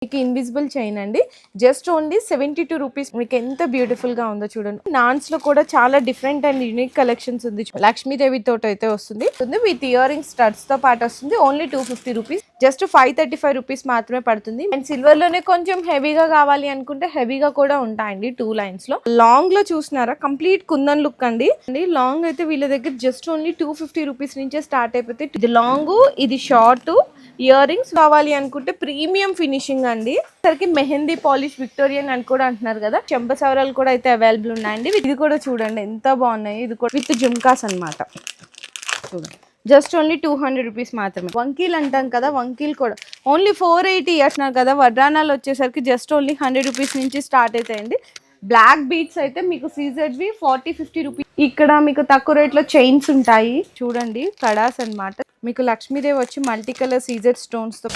మీకు invisible chain అండి, just only 72 rupees. మీకు ఎంత బ్యూటిఫుల్ గా ఉందో చూడండి. నాన్స్ లో కూడా చాలా డిఫరెంట్ అండ్ యూనిక్ కలెక్షన్స్ ఉంది. లక్ష్మీదేవి తోట అయితే వస్తుంది విత్ ఇయర్ రింగ్స్ స్టడ్స్ తో పాటు వస్తుంది. ఓన్లీ 250 రూపీస్, జస్ట్ 535 రూపీస్ మాత్రమే పడుతుంది. అండ్ సిల్వర్ లోనే కొంచెం హెవీగా కావాలి అనుకుంటే హెవీగా కూడా ఉంటాయండి. 2 లైన్స్ లో లాంగ్ లో చూసినారా, కంప్లీట్ కుందన్ లుక్ అండి. లాంగ్ అయితే వీళ్ళ దగ్గర జస్ట్ ఓన్లీ 250 రూపీస్ నుంచే స్టార్ట్ అయిపోతే, ఇది లాంగ్, ఇది షార్ట్. ఇయర్ రింగ్స్ కావాలి అనుకుంటే ప్రీమియం ఫినిషింగ్ అండి. సరికి మెహందీ పాలిష్ విక్టోరియన్ అని కూడా అంటున్నారు కదా, చెంప సవరాలు కూడా అయితే అవైలబుల్ ఉన్నాయండి. ఇది కూడా చూడండి ఎంత బాగున్నాయి. ఇది కూడా విత్ జుమ్కాస్ అన్నమాట. చూడండి, జస్ట్ ఓన్లీ 200 రూపీస్ మాత్రమే. వంకీలు అంటాం కదా, వంకీలు కూడా ఓన్లీ 480 ఇయర్స్ కదా. వడ్రానాలు వచ్చేసరికి జస్ట్ ఓన్లీ 100 రూపీస్ నుంచి స్టార్ట్ అవుతాయండి. బ్లాక్ బీట్స్ అయితే మీకు సీజెడ్వి 40-50 రూపీస్. ఇక్కడ మీకు తక్కువ రేట్లో చైన్స్ ఉంటాయి చూడండి, కడాస్ అన్నమాట. మీకు లక్ష్మీదేవి వచ్చి మల్టీ కలర్ సీజెడ్ స్టోన్స్ తో.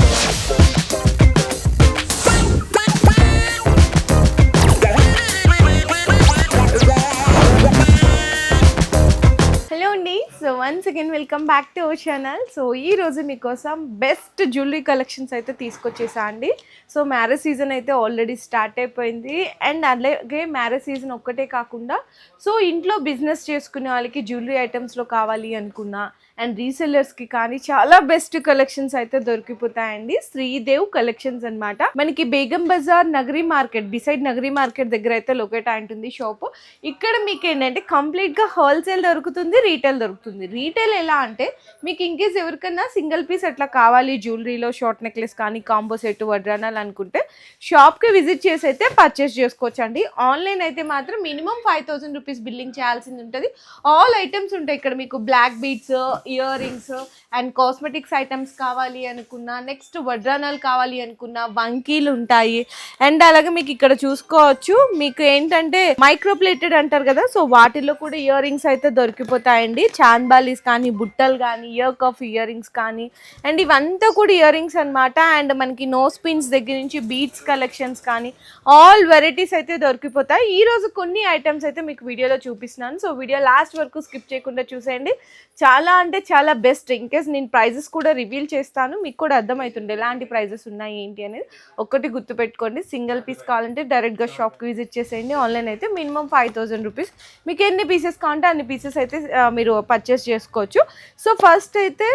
హలో అండి, so once again welcome back to our channel. So ఈ రోజు మీకోసం బెస్ట్ జ్యువెలరీ కలెక్షన్స్ అయితే తీసుకొచ్చేసా అండి. సో మ్యారేజ్ సీజన్ అయితే ఆల్రెడీ స్టార్ట్ అయిపోయింది. అండ్ అలాగే మ్యారేజ్ సీజన్ ఒక్కటే కాకుండా సో ఇంట్లో బిజినెస్ చేసుకునే వాళ్ళకి జ్యువెలరీ ఐటమ్స్లో కావాలి అనుకున్నా అండ్ రీసెల్లర్స్కి కానీ చాలా బెస్ట్ కలెక్షన్స్ అయితే దొరికిపోతాయండి. శ్రీదేవ్ కలెక్షన్స్ అన్నమాట. మనకి బేగం బజార్ నగరీ మార్కెట్, డిసైడ్ నగరీ మార్కెట్ దగ్గర అయితే లొకేట్ అయి ఉంటుంది షాప్. ఇక్కడ మీకు ఏంటంటే కంప్లీట్గా హోల్సేల్ దొరుకుతుంది, రీటైల్ దొరుకుతుంది. రీటైల్ ఎలా అంటే మీకు ఇన్కేస్ ఎవరికైనా సింగిల్ పీస్ అట్లా కావాలి జ్యువెలరీలో, షార్ట్ నెక్లెస్ కానీ కాంబో సెట్ వడ్రానాలు అనుకుంటే షాప్కి విజిట్ చేసి అయితే పర్చేస్ చేసుకోవచ్చు అండి. ఆన్లైన్ అయితే మాత్రం మినిమం 5000 రూపీస్ బిల్లింగ్ చేయాల్సింది ఉంటుంది. ఆల్ ఐటమ్స్ ఉంటాయి ఇక్కడ. మీకు black beads, ear rings and cosmetics items కావాలి అనుకున్నా, నెక్స్ట్ వడ్రానాలు కావాలి అనుకున్నా, వంకీలు ఉంటాయి. అండ్ అలాగే మీకు ఇక్కడ చూసుకోవచ్చు, మీకు ఏంటంటే మైక్రో ప్లేటెడ్ అంటారు కదా, సో వాటిల్లో కూడా ఇయర్ రింగ్స్ అయితే దొరికిపోతాయండి. చాన్బాలీస్ కానీ, బుట్టలు కానీ, ఇయర్ కఫ్ ఇయర్ రింగ్స్ కానీ, అండ్ ఇవంతా కూడా ఇయర్ రింగ్స్ అనమాట. అండ్ మనకి నోస్ పిన్స్ దగ్గర నుంచి బీడ్స్ కలెక్షన్స్ కానీ ఆల్ వెరైటీస్ అయితే దొరికిపోతాయి. ఈ రోజు కొన్ని ఐటమ్స్ అయితే మీకు వీడియోలో చూపిస్తున్నాను. సో వీడియో లాస్ట్ వరకు స్కిప్ చేయకుండా చూసేయండి. చాలా అంటే చాలా బెస్ట్. ఇన్కేస్ నేను ప్రైజెస్ కూడా రివీల్ చేస్తాను, మీకు కూడా అర్థమవుతుంది ఎలాంటి ప్రైజెస్ ఉన్నాయి ఏంటి అనేది. ఒక్కటి గుర్తుపెట్టుకోండి, సింగిల్ పీస్ కావాలంటే డైరెక్ట్గా షాప్కి విజిట్ చేసేయండి. ఆన్లైన్ అయితే మినిమం 5000 రూపీస్. మీకు ఎన్ని పీసెస్ కావాలంటే అన్ని పీసెస్ అయితే మీరు పర్చేస్ చేసుకోవచ్చు. సో ఫస్ట్ అయితే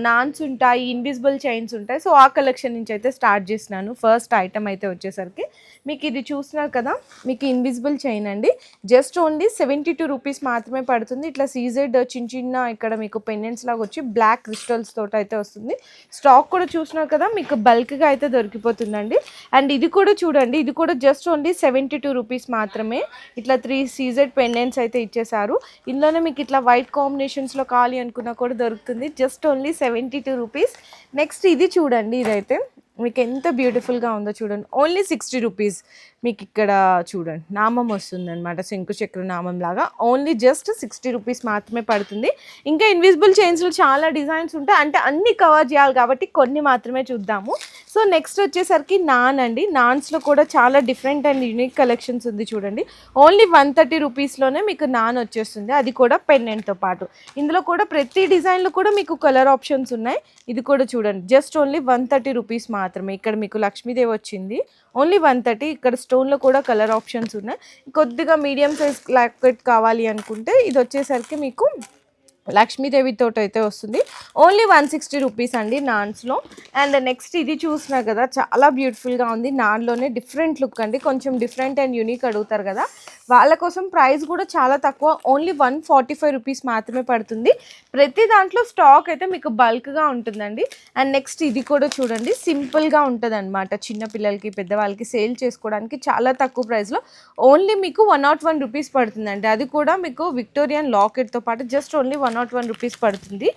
నాన్స్ ఉంటాయి, ఇన్విజిబుల్ చైన్స్ ఉంటాయి. సో ఆ కలెక్షన్ నుంచి అయితే స్టార్ట్ చేసినాను. ఫస్ట్ ఐటమ్ అయితే వచ్చేసరికి మీకు ఇది చూస్తున్నారు కదా, మీకు ఇన్విజిబుల్ చైన్ అండి, జస్ట్ ఓన్లీ 72 రూపీస్ మాత్రమే పడుతుంది. ఇట్లా సీజెడ్ చిన్న ఇక్కడ మీకు పెండెంట్స్ లాగా వచ్చి బ్లాక్ క్రిస్టల్స్ తోటి అయితే వస్తుంది. స్టాక్ కూడా చూసినారు కదా, మీకు బల్క్గా అయితే దొరికిపోతుందండి. అండ్ ఇది కూడా చూడండి, ఇది కూడా జస్ట్ ఓన్లీ 72 రూపీస్ మాత్రమే. ఇట్లా 3 సీజెడ్ పెండెంట్స్ అయితే ఇచ్చేసారు. ఇందులోనే మీకు ఇట్లా వైట్ కాంబినేషన్స్లో కావాలి అనుకున్నా కూడా దొరుకుతుంది. Just only 72 rupees. నెక్స్ట్ ఇది చూడండి, ఇదైతే మీకు ఎంత బ్యూటిఫుల్గా ఉందో చూడండి. Only 60 rupees. మీకు ఇక్కడ చూడండి నామం వస్తుంది అనమాట, శంకు చక్ర నామం లాగా. ఓన్లీ జస్ట్ 60 రూపీస్ మాత్రమే పడుతుంది. ఇంకా ఇన్విజిబుల్ చైన్స్లో చాలా డిజైన్స్ ఉంటాయి, అంటే అన్ని కవర్ చేయాలి కాబట్టి కొన్ని మాత్రమే చూద్దాము. సో నెక్స్ట్ వచ్చేసరికి నాన్ అండి. నాన్స్లో కూడా చాలా డిఫరెంట్ అండ్ యూనిక్ కలెక్షన్స్ ఉంది చూడండి. ఓన్లీ 130 రూపీస్లోనే మీకు నాన్ వచ్చేస్తుంది, అది కూడా పెండెంట్తో పాటు. ఇందులో కూడా ప్రతి డిజైన్లో కూడా మీకు కలర్ ఆప్షన్స్ ఉన్నాయి. ఇది కూడా చూడండి, జస్ట్ ఓన్లీ 130 రూపీస్ మాత్రమే. ఇక్కడ మీకు లక్ష్మీదేవి వచ్చింది, ఓన్లీ 130. ఇక్కడ స్టోన్లో కూడా కలర్ ఆప్షన్స్ ఉన్నాయి. కొద్దిగా మీడియం సైజ్ లాకెట్ కావాలి అనుకుంటే ఇది వచ్చేసరికి మీకు లక్ష్మీదేవి తోట అయితే వస్తుంది. ఓన్లీ 160 రూపీస్ అండి నాన్స్లో. అండ్ నెక్స్ట్ ఇది చూసినా కదా, చాలా బ్యూటిఫుల్గా ఉంది. నాన్లోనే డిఫరెంట్ లుక్ అండి, కొంచెం డిఫరెంట్ అండ్ యూనిక్ అడుగుతారు కదా, వాళ్ళ కోసం ప్రైస్ కూడా చాలా తక్కువ. ఓన్లీ 145 రూపీస్ మాత్రమే పడుతుంది. ప్రతి దాంట్లో స్టాక్ అయితే మీకు బల్క్గా ఉంటుందండి. అండ్ నెక్స్ట్ ఇది కూడా చూడండి, సింపుల్గా ఉంటుంది అనమాట. చిన్నపిల్లలకి, పెద్దవాళ్ళకి సేల్ చేసుకోవడానికి చాలా తక్కువ ప్రైస్లో ఓన్లీ మీకు 101 రూపీస్ పడుతుందండి. అది కూడా మీకు విక్టోరియన్ లాకెట్తో పాటు జస్ట్ ఓన్లీ 101 రూపీస్ పడుతుంది.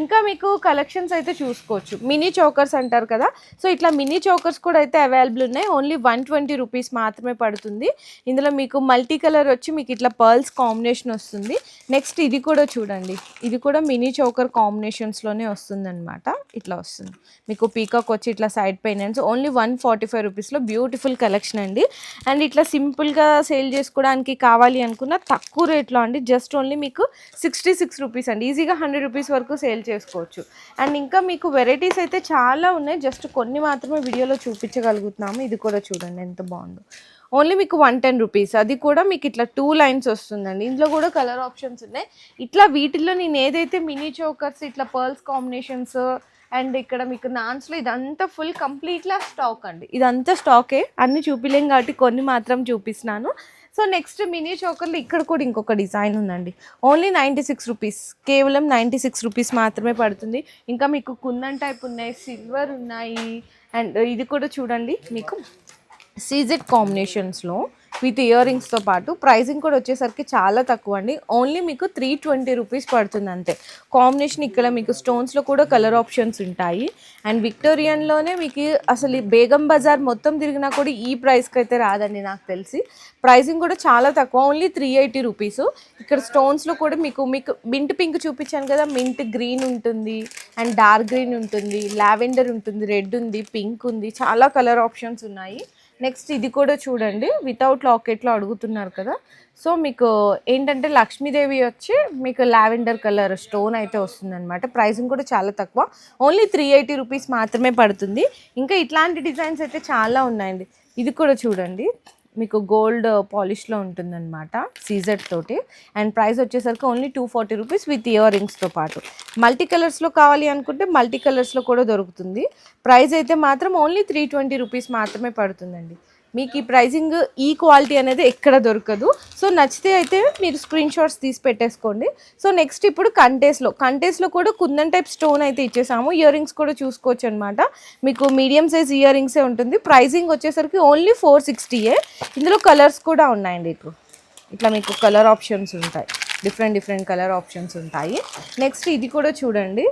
ఇంకా మీకు కలెక్షన్స్ అయితే చూసుకోవచ్చు. మినీ చోకర్స్ అంటారు కదా, సో ఇట్లా మినీ చోకర్స్ కూడా అయితే అవైలబుల్ ఉన్నాయి. ఓన్లీ 120 రూపీస్ మాత్రమే పడుతుంది. ఇందులో మీకు మల్టీ కలర్ వచ్చి మీకు ఇట్లా పర్ల్స్ కాంబినేషన్ వస్తుంది. నెక్స్ట్ ఇది కూడా చూడండి, ఇది కూడా మినీ చోకర్ కాంబినేషన్స్లోనే వస్తుంది అనమాట. ఇట్లా వస్తుంది మీకు పీకాక్ వచ్చి ఇట్లా సైడ్ పెండెంట్స్. ఓన్లీ 145 రూపీస్లో బ్యూటిఫుల్ కలెక్షన్ అండి. అండ్ ఇట్లా సింపుల్గా సేల్ చేసుకోవడానికి కావాలి అనుకున్న తక్కువ రేట్లో అండి, జస్ట్ ఓన్లీ మీకు 66 రూపీస్ రూపీస్ అండి. ఈజీగా 100 రూపీస్ వరకు సేల్ చేసుకోవచ్చు. అండ్ ఇంకా మీకు వెరైటీస్ అయితే చాలా ఉన్నాయి, జస్ట్ కొన్ని మాత్రమే వీడియోలో చూపించగలుగుతున్నాము. ఇది కూడా చూడండి ఎంత బాగుందో. ఓన్లీ మీకు 110 రూపీస్, అది కూడా మీకు ఇట్లా 2 లైన్స్ వస్తుందండి. ఇందులో కూడా కలర్ ఆప్షన్స్ ఉన్నాయి. ఇట్లా వీటిల్లో నేను ఏదైతే మినీ చోకర్స్ ఇట్లా పర్ల్స్ కాంబినేషన్స్ అండ్ ఇక్కడ మీకు నాన్స్లో ఇదంతా ఫుల్ కంప్లీట్లా స్టాక్ అండి. ఇదంతా స్టాకే, అన్ని చూపిలేం కాబట్టి కొన్ని మాత్రం చూపిస్తున్నాను. సో నెక్స్ట్ మినీ చోకర్లు ఇక్కడ కూడా ఇంకొక డిజైన్ ఉందండి. ఓన్లీ 96 రూపీస్, కేవలం 96 రూపీస్ మాత్రమే పడుతుంది. ఇంకా మీకు కుందన్ టైప్ ఉన్నాయి, సిల్వర్ ఉన్నాయి. అండ్ ఇది కూడా చూడండి మీకు సీజెడ్ కాంబినేషన్స్లో విత్ ఇయర్ రింగ్స్తో పాటు. ప్రైజింగ్ కూడా వచ్చేసరికి చాలా తక్కువ అండి. ఓన్లీ మీకు 320 రూపీస్ పడుతుంది అంతే. కాంబినేషన్ ఇక్కడ మీకు స్టోన్స్లో కూడా కలర్ ఆప్షన్స్ ఉంటాయి. అండ్ విక్టోరియన్లోనే మీకు అసలు బేగం బజార్ మొత్తం తిరిగినా కూడా ఈ ప్రైస్కి అయితే రాదండి నాకు తెలిసి. ప్రైజింగ్ కూడా చాలా తక్కువ, ఓన్లీ 380 రూపీస్. ఇక్కడ స్టోన్స్లో కూడా మీకు మింట్ పింక్ చూపించాను కదా, మింట్ గ్రీన్ ఉంటుంది అండ్ డార్క్ గ్రీన్ ఉంటుంది, లావెండర్ ఉంటుంది, రెడ్ ఉంది, పింక్ ఉంది, చాలా కలర్ ఆప్షన్స్ ఉన్నాయి. నెక్స్ట్ ఇది కూడా చూడండి, వితౌట్ లాకెట్లో అడుగుతున్నారు కదా. సో మీకు ఏంటంటే లక్ష్మీదేవి వచ్చి మీకు లావెండర్ కలర్ స్టోన్ అయితే వస్తుంది అనమాట. ప్రైసింగ్ కూడా చాలా తక్కువ, ఓన్లీ 380 రూపీస్ మాత్రమే పడుతుంది. ఇంకా ఇట్లాంటి డిజైన్స్ అయితే చాలా ఉన్నాయండి. ఇది కూడా చూడండి, మీకు గోల్డ్ పాలిష్లో ఉంటుందన్నమాట సీజెడ్ తోటి. అండ్ ప్రైస్ వచ్చేసరికి ఓన్లీ 240 రూపీస్ విత్ ఇయర్ రింగ్స్తో పాటు. మల్టీ కలర్స్లో కావాలి అనుకుంటే మల్టీ కలర్స్లో కూడా దొరుకుతుంది. ప్రైస్ అయితే మాత్రం ఓన్లీ 320 రూపీస్ మాత్రమే పడుతుందండి. మీకు ఈ ప్రైజింగ్ ఈ క్వాలిటీ అనేది ఎక్కడ దొరకదు. సో నచ్చితే అయితే మీరు స్క్రీన్ షాట్స్ తీసి పెట్టేసుకోండి. సో నెక్స్ట్ ఇప్పుడు కంటేస్లో కూడా కుందన్ టైప్ స్టోన్ అయితే ఇచ్చేసాము. ఇయర్ రింగ్స్ కూడా చూసుకోవచ్చు అనమాట. మీకు మీడియం సైజ్ ఇయర్ రింగ్సే ఉంటుంది. ప్రైజింగ్ వచ్చేసరికి ఓన్లీ 460. ఇందులో కలర్స్ కూడా ఉన్నాయండి. ఇట్లా మీకు కలర్ ఆప్షన్స్ ఉంటాయి, డిఫరెంట్ కలర్ ఆప్షన్స్ ఉంటాయి. నెక్స్ట్ ఇది కూడా చూడండి,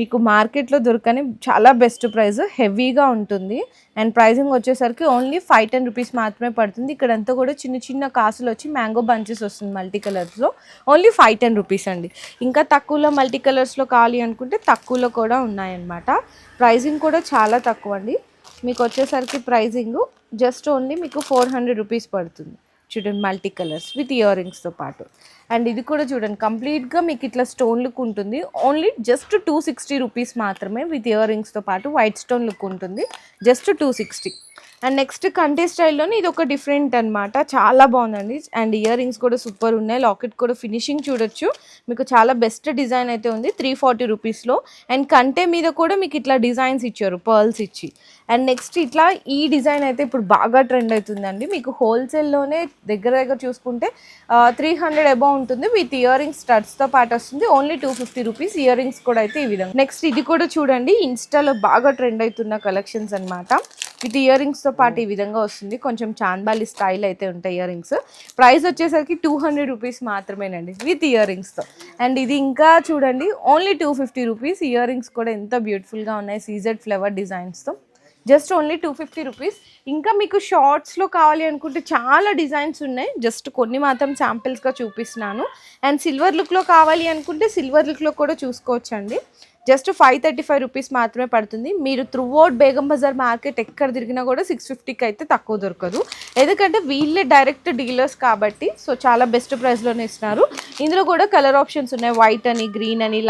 మీకు మార్కెట్లో దొరకని చాలా బెస్ట్ ప్రైస్, హెవీగా ఉంటుంది. అండ్ ప్రైజింగ్ వచ్చేసరికి ఓన్లీ 510 రూపీస్ మాత్రమే పడుతుంది. ఇక్కడంతా కూడా చిన్న కాసులు వచ్చి మ్యాంగో బంచెస్ వస్తుంది మల్టీ కలర్స్లో. ఓన్లీ 510 రూపీస్ అండి. ఇంకా తక్కువలో మల్టీ కలర్స్లో కావాలి అనుకుంటే తక్కువలో కూడా ఉన్నాయన్నమాట. ప్రైజింగ్ కూడా చాలా తక్కువ అండి. మీకు వచ్చేసరికి ప్రైజింగ్ జస్ట్ ఓన్లీ మీకు 400 రూపీస్ పడుతుంది. చూడండి మల్టీ కలర్స్ విత్ ఇయర్ రింగ్స్తో పాటు. అండ్ ఇది కూడా చూడండి కంప్లీట్గా మీకు ఇట్లా స్టోన్ లుక్ ఉంటుంది. ఓన్లీ జస్ట్ 260 రూపీస్ మాత్రమే విత్ ఇయర్ రింగ్స్తో పాటు. వైట్ స్టోన్ లుక్ ఉంటుంది, జస్ట్ 260. అండ్ నెక్స్ట్ కంటే స్టైల్లోనే ఇది ఒక డిఫరెంట్ అనమాట, చాలా బాగుందండి. అండ్ ఇయర్ రింగ్స్ కూడా సూపర్ ఉన్నాయి. లాకెట్ కూడా ఫినిషింగ్ చూడొచ్చు, మీకు చాలా బెస్ట్ డిజైన్ అయితే ఉంది 340 రూపీస్లో. అండ్ కంటే మీద కూడా మీకు ఇట్లా డిజైన్స్ ఇచ్చారు పర్ల్స్ ఇచ్చి. అండ్ నెక్స్ట్ ఇట్లా ఈ డిజైన్ అయితే ఇప్పుడు బాగా ట్రెండ్ అవుతుందండి. మీకు హోల్సేల్లోనే దగ్గర చూసుకుంటే 300 అబౌవ్ ఉంటుంది విత్ ఇయర్ రింగ్స్ స్టడ్స్తో పాటు వస్తుంది. ఓన్లీ 250 రూపీస్ ఇయర్ రింగ్స్ కూడా అయితే ఈ విధంగా. నెక్స్ట్ ఇది కూడా చూడండి, ఇన్స్టాలో బాగా ట్రెండ్ అవుతున్న కలెక్షన్స్ అనమాట. విత్ ఇయర్ రింగ్స్తో పాటు ఈ విధంగా వస్తుంది. కొంచెం చాందాలి స్టైల్ అయితే ఉంటాయి ఇయర్ రింగ్స్. ప్రైస్ వచ్చేసరికి 200 రూపీస్ మాత్రమేనండి విత్ ఇయర్ రింగ్స్తో. అండ్ ఇది ఇంకా చూడండి, ఓన్లీ 250 రూపీస్. ఇయర్ రింగ్స్ కూడా ఎంత బ్యూటిఫుల్గా ఉన్నాయి సీజెడ్ ఫ్లవర్ డిజైన్స్తో, జస్ట్ ఓన్లీ 250 రూపీస్. ఇంకా మీకు షార్ట్స్లో కావాలి అనుకుంటే చాలా డిజైన్స్ ఉన్నాయి, జస్ట్ కొన్ని మాత్రం శాంపిల్స్గా చూపిస్తున్నాను. అండ్ సిల్వర్ లుక్లో కావాలి అనుకుంటే సిల్వర్ లుక్లో కూడా చూసుకోవచ్చండి. జస్ట్ 535 రూపీస్ మాత్రమే పడుతుంది. మీరు త్రూఅవుట్ బేగం బజార్ మార్కెట్ ఎక్కడ తిరిగినా కూడా 650కి అయితే తక్కువ దొరకదు, ఎందుకంటే వీళ్ళే డైరెక్ట్ డీలర్స్ కాబట్టి. సో చాలా బెస్ట్ ప్రైస్లోనే ఇస్తున్నారు. ఇందులో కూడా కలర్ ఆప్షన్స్ ఉన్నాయి, వైట్ అని, గ్రీన్ అని,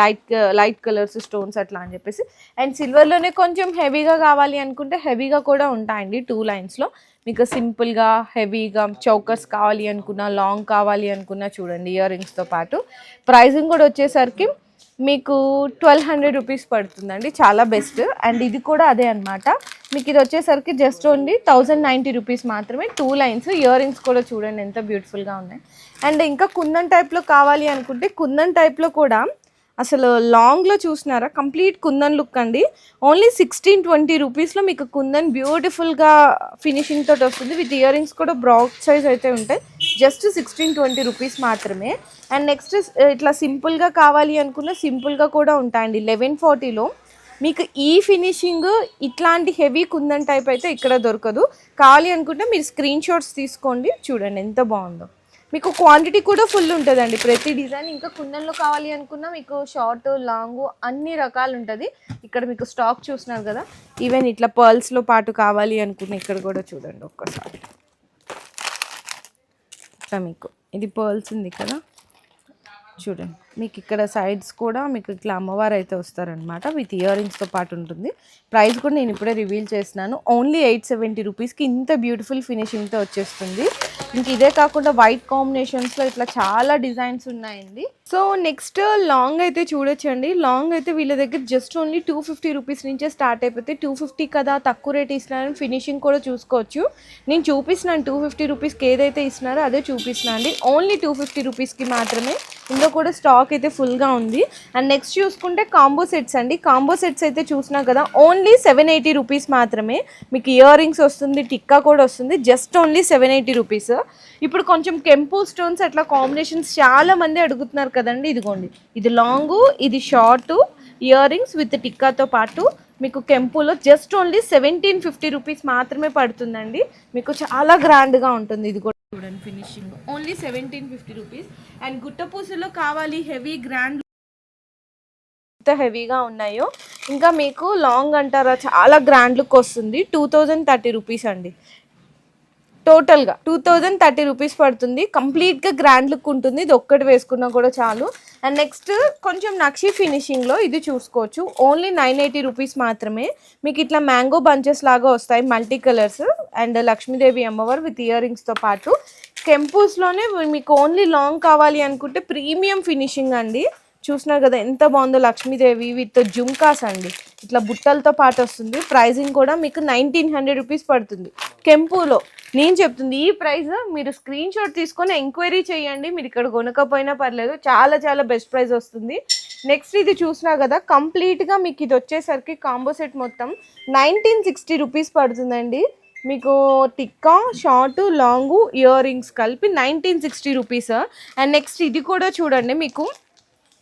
లైట్ కలర్స్ స్టోన్స్ అట్లా అని చెప్పేసి. అండ్ సిల్వర్లోనే కొంచెం హెవీగా కావాలి అనుకుంటే హెవీగా కూడా ఉంటాయండి 2 లైన్స్లో. మీకు సింపుల్గా హెవీగా చౌకర్స్ కావాలి అనుకున్నా, లాంగ్ కావాలి అనుకున్నా చూడండి ఇయర్ రింగ్స్తో పాటు. ప్రైజింగ్ కూడా వచ్చేసరికి మీకు 1200 రూపీస్ పడుతుందండి, చాలా బెస్ట్. అండ్ ఇది కూడా అదే అనమాట, మీకు ఇది వచ్చేసరికి జస్ట్ ఓన్లీ 1090 రూపీస్ మాత్రమే. 2 లైన్స్ ఇయర్ రింగ్స్ కూడా చూడండి ఎంత బ్యూటిఫుల్గా ఉన్నాయి. అండ్ ఇంకా కుందన్ టైప్లో కావాలి అనుకుంటే కుందన్ టైప్లో కూడా అసలు లాంగ్లో చూసినారా కంప్లీట్ కుందన్ లుక్ అండి. ఓన్లీ 1620 రూపీస్లో మీకు కుందన్ బ్యూటిఫుల్గా ఫినిషింగ్ తోటి వస్తుంది. విత్ ఇయర్ రింగ్స్ కూడా బ్రాడ్ సైజ్ అయితే ఉంటాయి, జస్ట్ 1620 రూపీస్ మాత్రమే. అండ్ నెక్స్ట్ ఇట్లా సింపుల్గా కావాలి అనుకున్న సింపుల్గా కూడా ఉంటాయండి 1140లో. మీకు ఈ ఫినిషింగ్ ఇట్లాంటి హెవీ కుందన్ టైప్ అయితే ఇక్కడ దొరకదు. కావాలి అనుకుంటే మీరు స్క్రీన్ షాట్స్ తీసుకోండి, చూడండి ఎంత బాగుందో. మీకు క్వాంటిటీ కూడా ఫుల్ ఉంటుందండి ప్రతి డిజైన్. ఇంకా కుందన్లో కావాలి అనుకున్నా మీకు షార్ట్ లాంగ్ అన్ని రకాలు ఉంటుంది. ఇక్కడ మీకు స్టాక్ చూస్తున్నారు కదా, ఈవెన్ ఇట్లా పర్ల్స్లో పాటు కావాలి అనుకున్న ఇక్కడ కూడా చూడండి ఒక్కసారి. ఇట్లా మీకు ఇది పర్ల్స్ ఉంది కదా, చూడండి మీకు ఇక్కడ సైడ్స్ కూడా మీకు ఇట్లా అమ్మవారు అయితే వస్తారనమాట, విత్ ఇయర్ రింగ్స్తో పాటు ఉంటుంది. ప్రైస్ కూడా నేను ఇప్పుడే రివీల్ చేస్తున్నాను. ఓన్లీ 870 రూపీస్కి ఇంత బ్యూటిఫుల్ ఫినిషింగ్తో వచ్చేస్తుంది. ఇంక ఇదే కాకుండా వైట్ కాంబినేషన్స్లో ఇట్లా చాలా డిజైన్స్ ఉన్నాయండి. సో నెక్స్ట్ లాంగ్ అయితే చూడొచ్చండి. లాంగ్ అయితే వీళ్ళ దగ్గర జస్ట్ ఓన్లీ 250 రూపీస్ నుంచే స్టార్ట్ అయిపోతే, 250 కదా తక్కువ రేట్ ఇస్తున్నారని ఫినిషింగ్ కూడా చూసుకోవచ్చు. నేను చూపిస్తున్నాను 250 రూపీస్కి ఏదైతే ఇస్తున్నారో అదే చూపిస్తున్నాను అండి. ఓన్లీ 250 రూపీస్కి మాత్రమే. ఇందులో కూడా స్టాక్ అయితే ఫుల్గా ఉంది. అండ్ నెక్స్ట్ చూసుకుంటే కాంబో సెట్స్ అండి. కాంబో సెట్స్ అయితే చూసినా కదా ఓన్లీ 780 రూపీస్ మాత్రమే. మీకు ఇయర్ రింగ్స్ వస్తుంది, టిక్కా కూడా వస్తుంది, జస్ట్ ఓన్లీ 780 రూపీస్. ఇప్పుడు కొంచెం కెంపు స్టోన్స్ అట్లా కాంబినేషన్స్ చాలా మంది అడుగుతున్నారు కదండి. ఇదిగోండి, ఇది లాంగు, ఇది షార్ట్ ఇయర్ రింగ్స్ విత్ టిక్కాతో పాటు మీకు కెంపులో జస్ట్ ఓన్లీ 1750 రూపీస్ మాత్రమే పడుతుందండి. మీకు చాలా గ్రాండ్గా ఉంటుంది. ఇది కూడా చూడండి ఫినిషింగ్ ఓన్లీ 1750 రూపీస్. అండ్ గుట్టపూసలో కావాలి హెవీ గ్రాండ్, ఎంత హెవీగా ఉన్నాయో. ఇంకా మీకు లాంగ్ అంటారా చాలా గ్రాండ్ లుక్ వస్తుంది. 2030 రూపీస్ అండి. టోటల్గా 2030 రూపీస్ పడుతుంది. కంప్లీట్గా గ్రాండ్ లుక్ ఉంటుంది. ఇది ఒక్కటి వేసుకున్నా కూడా చాలు. అండ్ నెక్స్ట్ కొంచెం నక్షి ఫినిషింగ్లో ఇది చూసుకోవచ్చు. ఓన్లీ 980 రూపీస్ మాత్రమే. మీకు ఇట్లా మ్యాంగో బంచెస్ లాగా వస్తాయి, మల్టీ కలర్స్. అండ్ లక్ష్మీదేవి అమ్మవారు విత్ ఇయర్ రింగ్స్తో పాటు కెంపూస్లోనే మీకు ఓన్లీ లాంగ్ కావాలి అనుకుంటే ప్రీమియం ఫినిషింగ్ అండి. చూస్తున్నారు కదా ఎంత బాగుందో, లక్ష్మీదేవి విత్ జుమ్కాస్ అండి. ఇట్లా బుట్టలతో పాటు వస్తుంది. ప్రైజింగ్ కూడా మీకు 1900 రూపీస్ పడుతుంది కెంపులో. నేను చెప్తుంది ఈ ప్రైస్ మీరు స్క్రీన్ షాట్ తీసుకొని ఎంక్వైరీ చేయండి. మీరు ఇక్కడ కొనకపోయినా పర్లేదు, చాలా చాలా బెస్ట్ ప్రైస్ వస్తుంది. నెక్స్ట్ ఇది చూసినా కదా కంప్లీట్గా మీకు ఇది వచ్చేసరికి కాంబో సెట్ మొత్తం 1960 రూపీస్ పడుతుందండి. మీకు tikka, short, long, ear rings కలిపి 1960 రూపీస్. అండ్ నెక్స్ట్ ఇది కూడా చూడండి మీకు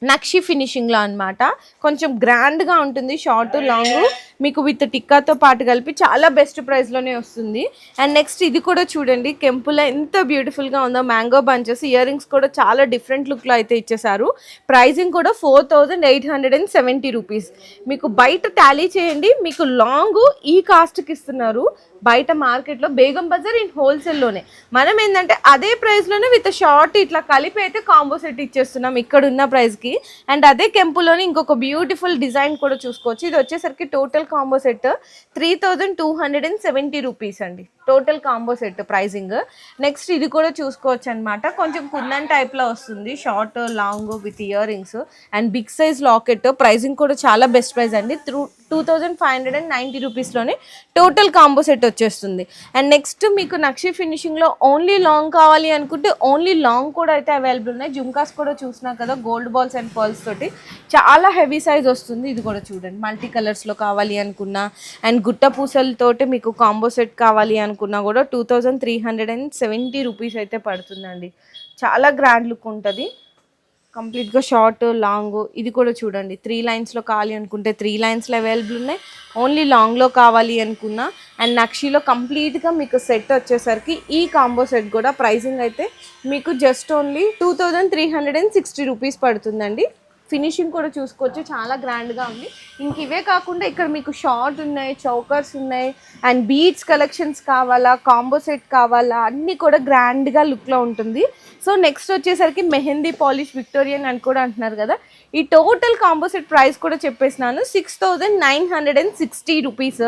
నక్షి ఫినిషింగ్లో అనమాట. కొంచెం గ్రాండ్గా ఉంటుంది. షార్ట్ లాంగ్ మీకు విత్ టిక్కాతో పాటు కలిపి చాలా బెస్ట్ ప్రైస్లోనే వస్తుంది. అండ్ నెక్స్ట్ ఇది కూడా చూడండి కెంపులో ఎంత బ్యూటిఫుల్గా ఉందో, మ్యాంగో బంచెస్. ఇయర్ రింగ్స్ కూడా చాలా డిఫరెంట్ లుక్లో అయితే ఇచ్చేసారు. ప్రైజింగ్ కూడా 4870 రూపీస్. మీకు బయట టాలీ చేయండి, మీకు లాంగ్ ఈ కాస్ట్కి ఇస్తున్నారు. బయట మార్కెట్లో బేగం బజార్ ఇన్ హోల్సేల్లోనే. మనం ఏంటంటే అదే ప్రైస్లోనే విత్ షార్ట్ ఇట్లా కలిపి అయితే కాంబో సెట్ ఇచ్చేస్తున్నాం ఇక్కడ ఉన్న ప్రైస్కి. అండ్ అదే కెంపులోనే ఇంకొక బ్యూటిఫుల్ డిజైన్ కూడా చూసుకోవచ్చు. ఇది వచ్చేసరికి టోటల్ కాంబో సెట్ 3270 రూపీస్ అండి. Total combo set pricing. Next ఇది కూడా చూసుకోవచ్చు అనమాట. కొంచెం కుందన్ టైప్లో వస్తుంది, short long with ear rings and big size locket. Pricing కూడా చాలా బెస్ట్ ప్రైస్ అండి. 2590 రూపీస్లోనే టోటల్ కాంబో సెట్ వచ్చేస్తుంది. అండ్ నెక్స్ట్ మీకు నక్షి ఫినిషింగ్లో ఓన్లీ లాంగ్ కావాలి అనుకుంటే ఓన్లీ లాంగ్ కూడా అయితే అవైలబుల్ ఉన్నాయి. జుమ్కాస్ కూడా చూసినా కదా గోల్డ్ బాల్స్ అండ్ పర్ల్స్ తోటి చాలా హెవీ సైజ్ వస్తుంది. ఇది కూడా చూడండి మల్టీ కలర్స్లో కావాలి అనుకున్నా అండ్ గుట్ట పూసలతోటి మీకు కాంబో సెట్ కావాలి అనుకున్నా కూడా 2370 రూపీస్ అయితే పడుతుందండి. చాలా గ్రాండ్ లుక్ ఉంటుంది. కంప్లీట్గా షార్ట్ లాంగ్. ఇది కూడా చూడండి 3 లైన్స్లో కావాలి అనుకుంటే 3 లైన్స్లో అవైలబుల్ ఉన్నాయి. ఓన్లీ లాంగ్లో కావాలి అనుకున్నా. అండ్ నక్షిలో కంప్లీట్గా మీకు సెట్ వచ్చేసరికి ఈ కాంబో సెట్ కూడా ప్రైజింగ్ అయితే మీకు జస్ట్ ఓన్లీ 2360 రూపీస్ పడుతుందండి. ఫినిషింగ్ కూడా చూసుకోవచ్చు, చాలా గ్రాండ్గా ఉంది. ఇంక ఇవే కాకుండా ఇక్కడ మీకు షార్ట్ ఉన్నాయి, చౌకర్స్ ఉన్నాయి అండ్ బీడ్స్ కలెక్షన్స్ కావాలా, కాంబో సెట్ కావాలా, అన్నీ కూడా గ్రాండ్గా లుక్లో ఉంటుంది. సో నెక్స్ట్ వచ్చేసరికి మెహందీ పాలిష్ విక్టోరియన్ అని కూడా అంటున్నారు కదా. ఈ టోటల్ కాంబో సెట్ ప్రైస్ కూడా చెప్పేసినాను 6960 రూపీస్.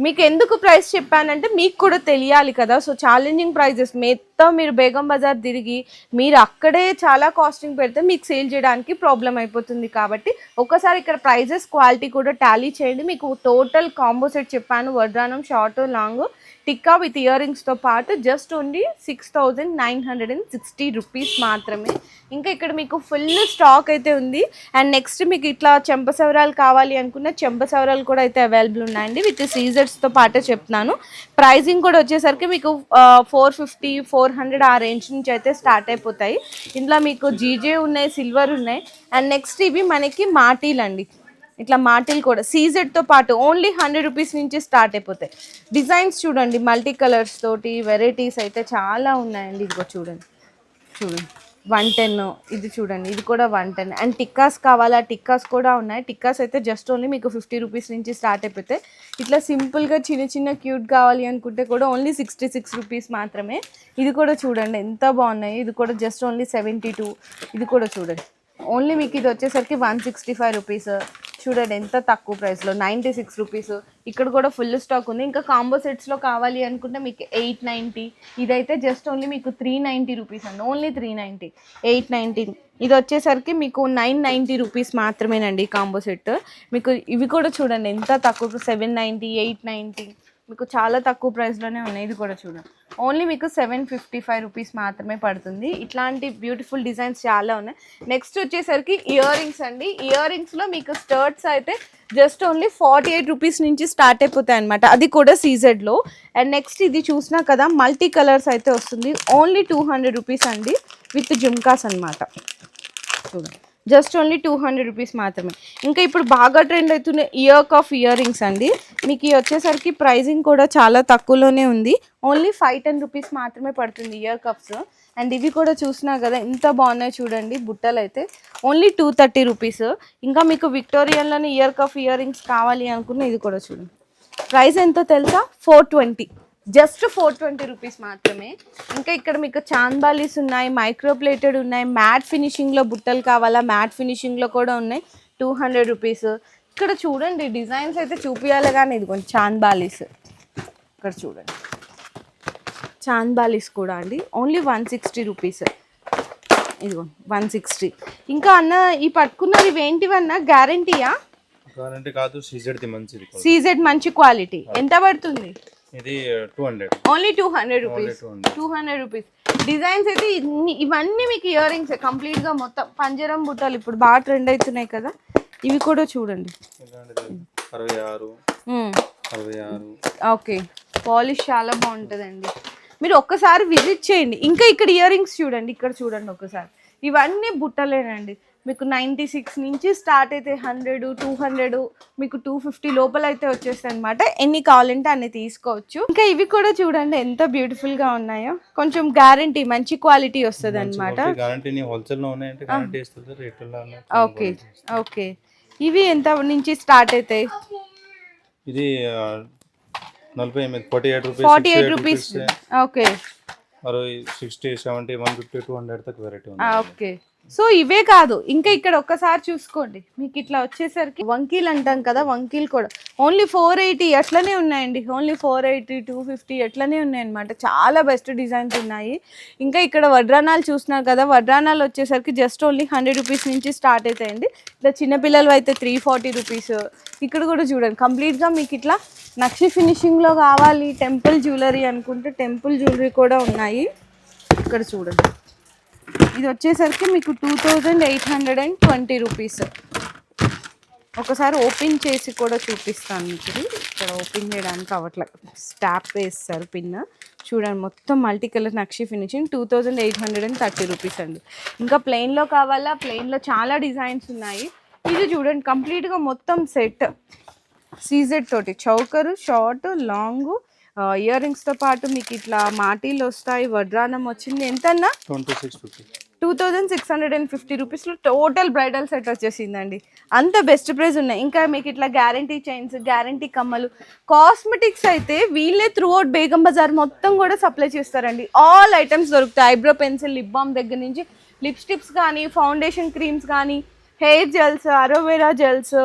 మీకు ఎందుకు ప్రైస్ చెప్పానంటే మీకు కూడా తెలియాలి కదా. సో ఛాలెంజింగ్ ప్రైజెస్ మొత్తం మీరు బేగం బజార్ తిరిగి మీరు అక్కడే చాలా కాస్టింగ్ పెడితే మీకు సేల్ చేయడానికి ప్రాబ్లం అయిపోతుంది. కాబట్టి ఒకసారి ఇక్కడ ప్రైజెస్ క్వాలిటీ కూడా టాలీ చేయండి. మీకు టోటల్ కాంబో సెట్ చెప్పాను, వడ్రానం, short, long, tikka with ear రింగ్స్తో పాటు జస్ట్ ఓన్లీ 6960 రూపీస్ మాత్రమే. ఇంకా ఇక్కడ మీకు ఫుల్ స్టాక్ అయితే ఉంది. అండ్ నెక్స్ట్ మీకు ఇట్లా చెంపసవరాలు కావాలి అనుకున్న చెంపసవరాలు కూడా అయితే అవైలబుల్ ఉన్నాయండి విత్ సీజర్స్తో పాటే చెప్తున్నాను. ప్రైజింగ్ కూడా వచ్చేసరికి మీకు 450, 400 ఆ రేంజ్ నుంచి అయితే స్టార్ట్ అయిపోతాయి. ఇందులో మీకు జీజే ఉన్నాయి, సిల్వర్ ఉన్నాయి. అండ్ నెక్స్ట్ ఇవి మనకి మాటీలు అండి. ఇట్లా మాటిల్ కూడా సీజెడ్తో పాటు ఓన్లీ 100 రూపీస్ నుంచి స్టార్ట్ అయిపోతాయి. డిజైన్స్ చూడండి మల్టీ కలర్స్ తోటి వెరైటీస్ అయితే చాలా ఉన్నాయండి. ఇదిగో చూడండి 110. ఇది చూడండి, ఇది కూడా 110. అండ్ టిక్కాస్ కావాలా, టిక్కాస్ కూడా ఉన్నాయి. టిక్కాస్ అయితే జస్ట్ ఓన్లీ మీకు 50 రూపీస్ నుంచి స్టార్ట్ అయిపోతాయి. ఇట్లా సింపుల్గా చిన్న చిన్న క్యూట్ కావాలి అనుకుంటే కూడా ఓన్లీ 66 రూపీస్ మాత్రమే. ఇది కూడా చూడండి ఎంత బాగున్నాయి. ఇది కూడా జస్ట్ ఓన్లీ 72. ఇది కూడా చూడండి ఓన్లీ మీకు ఇది వచ్చేసరికి 165 రూపీస్. చూడండి ఎంత తక్కువ ప్రైస్లో 96 రూపీస్. ఇక్కడ కూడా ఫుల్ స్టాక్ ఉంది. ఇంకా కాంబో సెట్స్లో కావాలి అనుకుంటే మీకు 890. ఇదైతే జస్ట్ ఓన్లీ మీకు 390 రూపీస్ అండి. ఓన్లీ 390. 890. ఇది వచ్చేసరికి మీకు 990 రూపీస్ మాత్రమేనండి కాంబో సెట్. మీకు ఇవి కూడా చూడండి ఎంత తక్కువ, 790, 890. మీకు చాలా తక్కువ ప్రైస్లోనే ఉన్నాయి. ఇది కూడా చూడండి ఓన్లీ మీకు 755 రూపీస్ మాత్రమే పడుతుంది. ఇట్లాంటి బ్యూటిఫుల్ డిజైన్స్ చాలా ఉన్నాయి. నెక్స్ట్ వచ్చేసరికి ఇయర్ రింగ్స్ అండి. ఇయర్ రింగ్స్లో మీకు స్టర్ట్స్ అయితే జస్ట్ ఓన్లీ 48 రూపీస్ నుంచి స్టార్ట్ అయిపోతాయి అనమాట, అది కూడా సీజెడ్లో. అండ్ నెక్స్ట్ ఇది చూసినా కదా మల్టీ కలర్స్ అయితే వస్తుంది. ఓన్లీ 200 రూపీస్ అండి విత్ జుమ్కాస్ అనమాట. చూడండి జస్ట్ ఓన్లీ 200 రూపీస్ మాత్రమే. ఇంకా ఇప్పుడు బాగా ట్రెండ్ అవుతున్న ఇయర్ రింగ్స్ అండి. మీకు ఇవి వచ్చేసరికి ప్రైజింగ్ కూడా చాలా తక్కువలోనే ఉంది. ఓన్లీ 510 రూపీస్ మాత్రమే పడుతుంది ఇయర్ కప్స్. అండ్ ఇవి కూడా చూసినా కదా ఎంత బాగున్నాయి చూడండి బుట్టలు అయితే. Only 230 rupees. ఇంకా మీకు విక్టోరియన్లోనే ఇయర్ రింగ్స్ కావాలి అనుకున్న ఇది కూడా చూడండి. ప్రైస్ ఎంతో తెలుసా? 420. జస్ట్ 420 రూపీస్ మాత్రమే. ఇంకా ఇక్కడ మీకు చాంబాలీస్ ఉన్నాయి, మైక్రో ప్లేటెడ్ ఉన్నాయి, మ్యాట్ ఫినిషింగ్లో బుట్టలు కావాలా మ్యాట్ ఫినిషింగ్లో కూడా ఉన్నాయి. 200 రూపీస్. ఇక్కడ చూడండి డిజైన్స్ అయితే చూపించాలి కానీ ఇదిగోండి చాంబాలీస్. ఇక్కడ చూడండి చాంబాలీస్ కూడా అండి. Only 160 rupees. ఇదిగో 160. ఇంకా అన్న ఈ పట్టుకున్నవి ఇవేంటివన్నా గ్యారంటీయా? గ్యారంటీ కాదు, సీజెడ్ మంచిది. సీజెడ్ మంచి క్వాలిటీ. ఎంత పడుతుంది? ఇది 200. Only 200 rupees. 200 రూపీస్. డిజైన్స్ అయితే ఇవన్నీ మీకు ఇయర్ రింగ్స్ కంప్లీట్గా మొత్తం పంజరం బుట్టలు ఇప్పుడు బాగా ట్రెండ్ అవుతున్నాయి కదా. ఇవి కూడా చూడండి 66. ఓకే పాలిష్ చాలా బాగుంటుందండి. మీరు ఒక్కసారి విజిట్ చేయండి. ఇంకా ఇక్కడ ఇయర్ రింగ్స్ చూడండి, ఇక్కడ చూడండి ఒకసారి. ఇవన్నీ బుట్టలేనండి. మీకు 96 నుంచి స్టార్ట్ అయితే 100, 200, మీకు 250 లోపల అయితే వచ్చేస్తాయి అనమాట. ఎన్ని కావాలంటే అన్ని తీసుకోవచ్చు. ఇంకా ఇవి కూడా చూడండి ఎంత బ్యూటిఫుల్ గా ఉన్నాయో. కొంచెం గ్యారంటీ మంచి క్వాలిటీ వస్తుంది అనమాట. Okay okay. ఇవి ఎంత నుంచి స్టార్ట్ అవుతాయి? ఇది 48 రూపీస్. ఓకే 60, 70, 150, 200 తక్ వెరైటీ ఉంది. ఓకే. సో ఇవే కాదు ఇంకా ఇక్కడ ఒక్కసారి చూసుకోండి. మీకు ఇట్లా వచ్చేసరికి వంకీలు అంటాం కదా, వంకీలు కూడా ఓన్లీ 480 అట్లనే ఉన్నాయండి. ఓన్లీ 480, 250 అట్లనే ఉన్నాయి అనమాట. చాలా బెస్ట్ డిజైన్స్ ఉన్నాయి. ఇంకా ఇక్కడ వడ్రానాలు చూస్తున్నారు కదా, వడ్రానాలు వచ్చేసరికి జస్ట్ ఓన్లీ 100 రూపీస్ నుంచి స్టార్ట్ అవుతాయండి. ఇట్లా చిన్నపిల్లలు అయితే 340 రూపీస్. ఇక్కడ కూడా చూడండి కంప్లీట్గా మీకు ఇట్లా నక్షి ఫినిషింగ్లో కావాలి టెంపుల్ జ్యువెలరీ అనుకుంటే టెంపుల్ జ్యువెలరీ కూడా ఉన్నాయి. ఇక్కడ చూడండి ఇది వచ్చేసరికి మీకు 2820 రూపీస్. ఒకసారి ఓపెన్ చేసి కూడా చూపిస్తాను మీకు. ఇక్కడ ఓపెన్ చేయడానికి అవట్లా స్టాప్ వేస్తారు పిన్. చూడండి మొత్తం మల్టీ కలర్ నక్షి ఫినిషింగ్ 2830 రూపీస్ అండి. ఇంకా ప్లెయిన్లో కావాలా, ప్లెయిన్లో చాలా డిజైన్స్ ఉన్నాయి. ఇది చూడండి కంప్లీట్గా మొత్తం సెట్ సీజెడ్ తోటి చౌకరు, షార్ట్, లాంగ్ ఇయర్ రింగ్స్తో పాటు మీకు ఇట్లా మాటీలు వస్తాయి. వడ్రానం వచ్చింది ఎంతన్నా 2650 రూపీస్లో టోటల్ బ్రైడల్ సెట్ వచ్చేసిందండి. అంత బెస్ట్ ప్రైస్ ఉన్నాయి. ఇంకా మీకు ఇట్లా గ్యారంటీ చైన్స్, గ్యారంటీ కమ్మలు, కాస్మెటిక్స్ అయితే వీళ్ళే త్రూ అవుట్ బేగం బజార్ మొత్తం కూడా సప్లై చేస్తారండి. ఆల్ ఐటమ్స్ దొరుకుతాయి. ఐబ్రో పెన్సిల్, లిప్ బామ్ దగ్గర నుంచి లిప్స్టిక్స్ కానీ, ఫౌండేషన్ క్రీమ్స్ కానీ, హెయిర్ జెల్స్, అరోవెరా జెల్స్,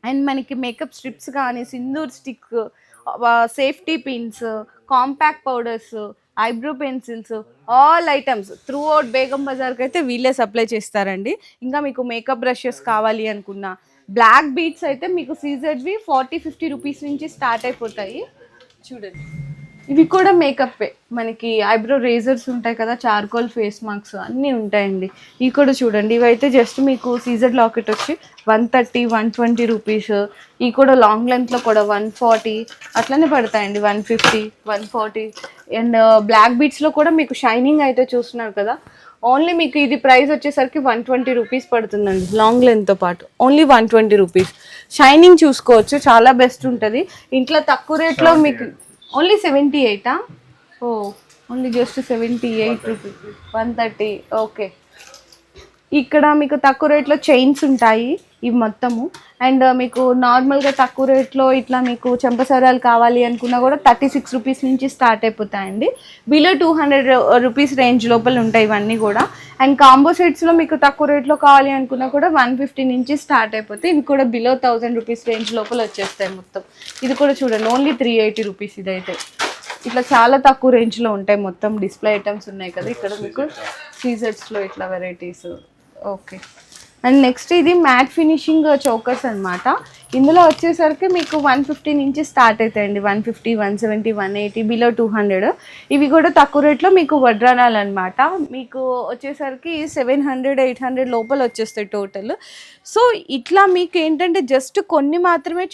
అండ్ మనకి మేకప్ స్ట్రిప్స్ కానీ, Sindoor stick, safety pins, compact powders, eyebrow pencils, all items through out Begum బజార్కి అయితే వీళ్ళే సప్లై చేస్తారండి. ఇంకా మీకు మేకప్ బ్రషెస్ కావాలి అనుకున్నా, బ్లాక్ బీడ్స్ అయితే మీకు సీజెడ్వి 40-50 రూపీస్ నుంచి స్టార్ట్ అయిపోతాయి. చూడండి ఇవి కూడా మేకప్పే. మనకి ఐబ్రో రేజర్స్ ఉంటాయి కదా, చార్కోల్ ఫేస్ మాస్క్స్ అన్నీ ఉంటాయండి. ఇవి కూడా చూడండి. ఇవైతే జస్ట్ మీకు సీజెడ్ లాకెట్ వచ్చి 130, 120 రూపీస్. ఇవి కూడా లాంగ్ లెంత్లో కూడా 140 అట్లనే పడతాయండి. 150, 140. అండ్ బ్లాక్ బీడ్స్లో కూడా మీకు షైనింగ్ అయితే చూస్తున్నారు కదా, ఓన్లీ మీకు ఇది ప్రైస్ వచ్చేసరికి 120 రూపీస్ పడుతుందండి. లాంగ్ లెంత్తో పాటు ఓన్లీ 120 రూపీస్. షైనింగ్ చూసుకోవచ్చు, చాలా బెస్ట్ ఉంటుంది. ఇంట్లో తక్కువ రేట్లో మీకు ఓన్లీ 78. ఓ ఓన్లీ జస్ట్ 78 రూపీస్. 130. ఓకే ఇక్కడ మీకు తక్కువ రేట్లో చైన్స్ ఉంటాయి ఇవి మొత్తము. అండ్ మీకు నార్మల్గా తక్కువ రేట్లో ఇట్లా మీకు చెంపసరాలు కావాలి అనుకున్నా కూడా 36 రూపీస్ నుంచి స్టార్ట్ అయిపోతాయండి. బిలో 200 రూపీస్ రేంజ్ లోపల ఉంటాయి ఇవన్నీ కూడా. అండ్ కాంబో సెట్స్లో మీకు తక్కువ రేట్లో కావాలి అనుకున్నా కూడా 150 నుంచి స్టార్ట్ అయిపోతాయి. ఇవి కూడా బిలో 1000 రూపీస్ రేంజ్ లోపల వచ్చేస్తాయి మొత్తం. ఇది కూడా చూడండి ఓన్లీ 380 రూపీస్. ఇదైతే ఇట్లా చాలా తక్కువ రేంజ్లో ఉంటాయి మొత్తం. డిస్ప్లే ఐటమ్స్ ఉన్నాయి కదా ఇక్కడ మీకు సీజర్స్లో ఇట్లా వెరైటీస్. ఓకే. అండ్ నెక్స్ట్ ఇది మ్యాట్ ఫినిషింగ్ చోకర్స్ అనమాట. ఇందులో వచ్చేసరికి మీకు 150 నుంచి స్టార్ట్ అవుతాయండి. 150, 170, 180, బిలో 200. ఇవి కూడా తక్కువ రేట్లో మీకు వడ్రానాలు అనమాట. మీకు వచ్చేసరికి 700, 800 లోపల వచ్చేస్తాయి టోటల్. సో ఇట్లా మీకు ఏంటంటే జస్ట్ కొన్ని మాత్రమే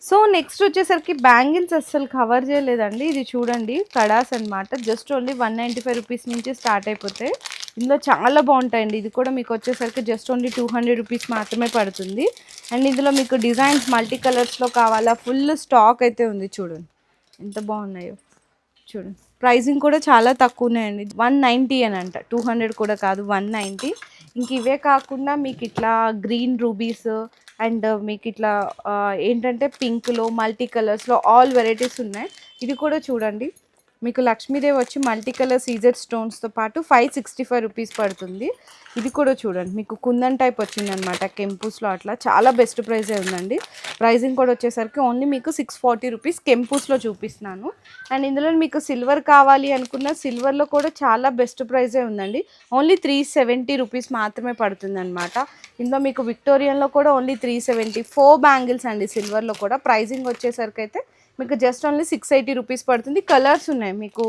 సో నెక్స్ట్ వచ్చేసరికి బ్యాంగిల్స్ అస్సలు కవర్ చేయలేదండి. ఇది చూడండి కడాస్ అనమాట. జస్ట్ ఓన్లీ 195 రూపీస్ నుంచి స్టార్ట్ అయిపోతాయి. ఇందులో చాలా బాగుంటాయండి. ఇది కూడా మీకు వచ్చేసరికి జస్ట్ ఓన్లీ 200 రూపీస్ మాత్రమే పడుతుంది. అండ్ ఇందులో మీకు డిజైన్స్ మల్టీ కలర్స్లో కావాలా, ఫుల్ స్టాక్ అయితే ఉంది. చూడండి ఎంత బాగున్నాయో చూడండి. ప్రైజింగ్ కూడా చాలా తక్కువనే అండి. 190 అని అంట, 200 కూడా కాదు, 190. ఇంక ఇవే కాకుండా మీకు ఇట్లా గ్రీన్ రూబీస్ అండ్ మీకు ఇట్లా ఏంటంటే పింక్లో మల్టీ కలర్స్లో ఆల్ వెరైటీస్ ఉన్నాయి. ఇది కూడా చూడండి మీకు లక్ష్మీదేవి వచ్చి మల్టీ కలర్ సీజర్ స్టోన్స్తో పాటు 565 రూపీస్ పడుతుంది. ఇది కూడా చూడండి మీకు కుందన్ టైప్ వచ్చిందనమాట కెంపూస్లో. అట్లా చాలా బెస్ట్ ప్రైజే ఉందండి. ప్రైజింగ్ కూడా వచ్చేసరికి ఓన్లీ మీకు 640 రూపీస్ కెంపూస్లో చూపిస్తున్నాను. అండ్ ఇందులో మీకు సిల్వర్ కావాలి అనుకున్న సిల్వర్లో కూడా చాలా బెస్ట్ ప్రైజే ఉందండి. ఓన్లీ 370 రూపీస్ మాత్రమే పడుతుంది అనమాట. ఇందులో మీకు విక్టోరియన్లో కూడా ఓన్లీ 370. 4 బ్యాంగిల్స్ అండి సిల్వర్లో కూడా. ప్రైజింగ్ వచ్చేసరికి అయితే మీకు జస్ట్ ఓన్లీ 680 రూపీస్ పడుతుంది. కలర్స్ ఉన్నాయి మీకు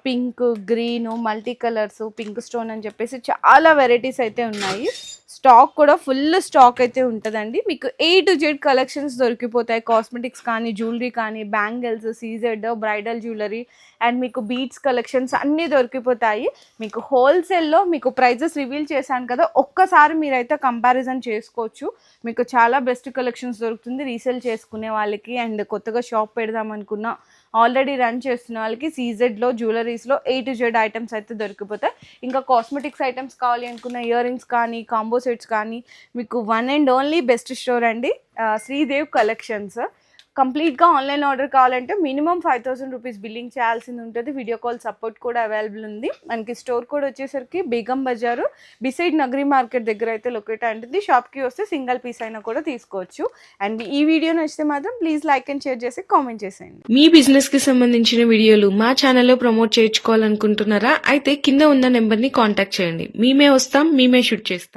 pink, green, multi colours, pink stone అని చెప్పేసి చాలా వెరైటీస్ అయితే ఉన్నాయి. స్టాక్ కూడా ఫుల్ స్టాక్ అయితే ఉంటుందండి. మీకు A to Z కలెక్షన్స్ దొరికిపోతాయి. కాస్మెటిక్స్ కానీ, జ్యువెలరీ కానీ, bangles, CZ, bridal jewellery and మీకు బీడ్స్ కలెక్షన్స్ అన్నీ దొరికిపోతాయి. మీకు హోల్సేల్లో మీకు ప్రైజెస్ రివీల్ చేశాను కదా, ఒక్కసారి మీరైతే కంపారిజన్ చేసుకోవచ్చు. మీకు చాలా బెస్ట్ కలెక్షన్స్ దొరుకుతుంది రీసేల్ చేసుకునే వాళ్ళకి అండ్ కొత్తగా షాప్ పెడదామనుకున్నా, ఆల్రెడీ రన్ చేస్తున్న వాళ్ళకి సీజెడ్లో జ్యువెలరీస్లో A to Z ఐటమ్స్ అయితే దొరికిపోతాయి. ఇంకా కాస్మెటిక్స్ ఐటమ్స్ కావాలి అనుకున్న ఇయర్ రింగ్స్ కానీ, కాంబో సెట్స్ కానీ మీకు one and only best store అండి శ్రీదేవ్ కలెక్షన్స్. కంప్లీట్గా ఆన్లైన్ ఆర్డర్ కావాలంటే మినిమం 5000 రూపీస్ బిల్లింగ్ చేయాల్సింది ఉంటుంది. వీడియో కాల్ సపోర్ట్ కూడా అవైలబుల్ ఉంది. మనకి స్టోర్ కూడా వచ్చేసరికి బేగం బజారు బిసైడ్ నగరీ మార్కెట్ దగ్గర అయితే లొకేట్ ఉంటుంది. షాప్కి వస్తే సింగిల్ పీస్ అయినా కూడా తీసుకోవచ్చు. అండ్ ఈ వీడియో నచ్చితే మాత్రం ప్లీజ్ లైక్ అండ్ షేర్ చేసి కామెంట్ చేసేయండి. మీ బిజినెస్ కి సంబంధించిన వీడియోలు మా ఛానల్లో ప్రమోట్ చేయించుకోవాలనుకుంటున్నారా? అయితే కింద ఉన్న నెంబర్ ని కాంటాక్ట్ చేయండి. మేమే వస్తాం, మేమే షూట్ చేస్తాం.